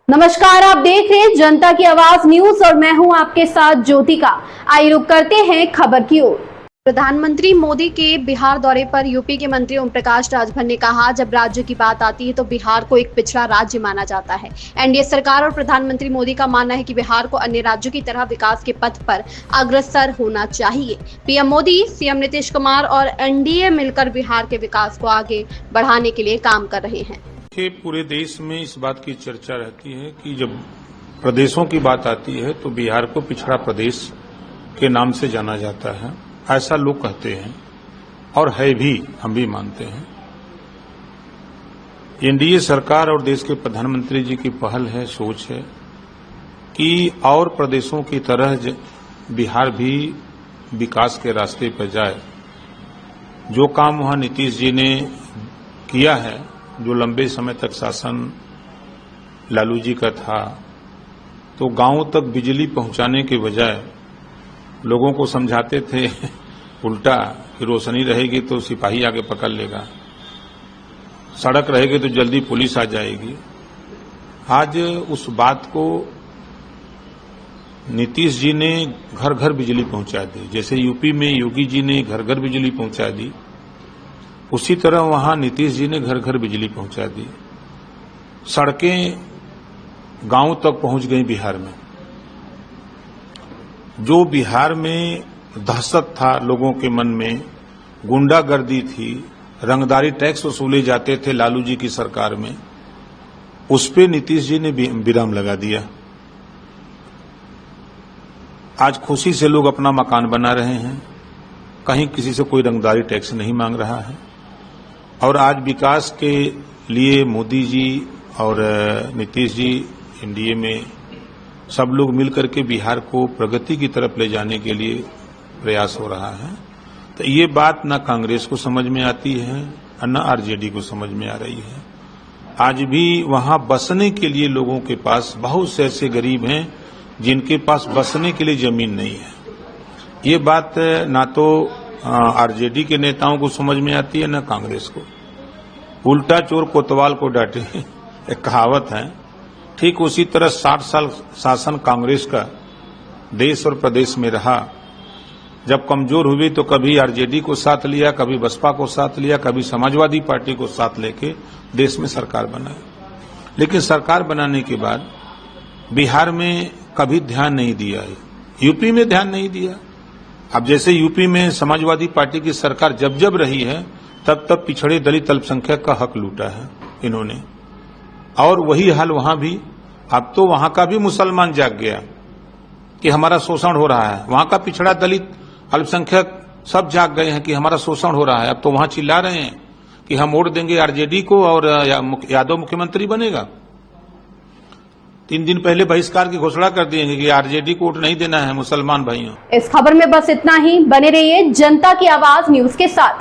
नमस्कार, आप देख रहे हैं जनता की आवाज न्यूज और मैं हूं आपके साथ ज्योतिका। आइए रुक करते हैं खबर की ओर। प्रधानमंत्री मोदी के बिहार दौरे पर यूपी के मंत्री ओम प्रकाश राजभर ने कहा, जब राज्य की बात आती है तो बिहार को एक पिछड़ा राज्य माना जाता है। एनडीए सरकार और प्रधानमंत्री मोदी का मानना है कि बिहार को अन्य राज्यों की तरह विकास के पथ पर अग्रसर होना चाहिए। पीएम मोदी, सीएम नीतीश कुमार और एनडीए मिलकर बिहार के विकास को आगे बढ़ाने के लिए काम कर रहे हैं। पूरे देश में इस बात की चर्चा रहती है कि जब प्रदेशों की बात आती है तो बिहार को पिछड़ा प्रदेश के नाम से जाना जाता है, ऐसा लोग कहते हैं और है भी, हम भी मानते हैं। एनडीए सरकार और देश के प्रधानमंत्री जी की पहल है, सोच है कि और प्रदेशों की तरह बिहार भी विकास के रास्ते पर जाए। जो काम वहां नीतीश जी ने किया है, जो लंबे समय तक शासन लालू जी का था, तो गांवों तक बिजली पहुंचाने के बजाय लोगों को समझाते थे उल्टा कि रोशनी रहेगी तो सिपाही आगे पकड़ लेगा, सड़क रहेगी तो जल्दी पुलिस आ जाएगी। आज उस बात को नीतीश जी ने घर घर बिजली पहुंचा दी। जैसे यूपी में योगी जी ने घर घर बिजली पहुंचा दी, उसी तरह वहां नीतीश जी ने घर घर बिजली पहुंचा दी। सड़कें गांव तक पहुंच गई बिहार में। जो बिहार में दहशत था लोगों के मन में, गुंडागर्दी थी, रंगदारी टैक्स वसूले जाते थे लालू जी की सरकार में, उस पे नीतीश जी ने विराम लगा दिया। आज खुशी से लोग अपना मकान बना रहे हैं, कहीं किसी से कोई रंगदारी टैक्स नहीं मांग रहा है। और आज विकास के लिए मोदी जी और नीतीश जी एनडीए में सब लोग मिलकर के बिहार को प्रगति की तरफ ले जाने के लिए प्रयास हो रहा है। तो ये बात न कांग्रेस को समझ में आती है और न आरजेडी को समझ में आ रही है। आज भी वहां बसने के लिए लोगों के पास बहुत से ऐसे गरीब हैं जिनके पास बसने के लिए जमीन नहीं है। ये बात ना तो आरजेडी के नेताओं को समझ में आती है न कांग्रेस को। उल्टा चोर कोतवाल को डांटे, एक कहावत है। ठीक उसी तरह 60 साल शासन कांग्रेस का देश और प्रदेश में रहा। जब कमजोर हुई तो कभी आरजेडी को साथ लिया, कभी बसपा को साथ लिया, कभी समाजवादी पार्टी को साथ लेके देश में सरकार बनाई। लेकिन सरकार बनाने के बाद बिहार में कभी ध्यान नहीं दिया है, यूपी में ध्यान नहीं दिया। अब जैसे यूपी में समाजवादी पार्टी की सरकार जब जब रही है, तब तब पिछड़े दलित अल्पसंख्यक का हक लूटा है इन्होंने, और वही हाल वहां भी। अब तो वहां का भी मुसलमान जाग गया कि हमारा शोषण हो रहा है। वहां का पिछड़ा दलित अल्पसंख्यक सब जाग गए हैं कि हमारा शोषण हो रहा है। अब तो वहां चिल्ला रहे हैं कि हम वोट देंगे आरजेडी को और यादव मुख्यमंत्री बनेगा। 3 दिन पहले बहिष्कार की घोषणा कर दिए कि आरजेडी को वोट नहीं देना है मुसलमान भाइयों। इस खबर में बस इतना ही। बने रहिए जनता की आवाज न्यूज के साथ।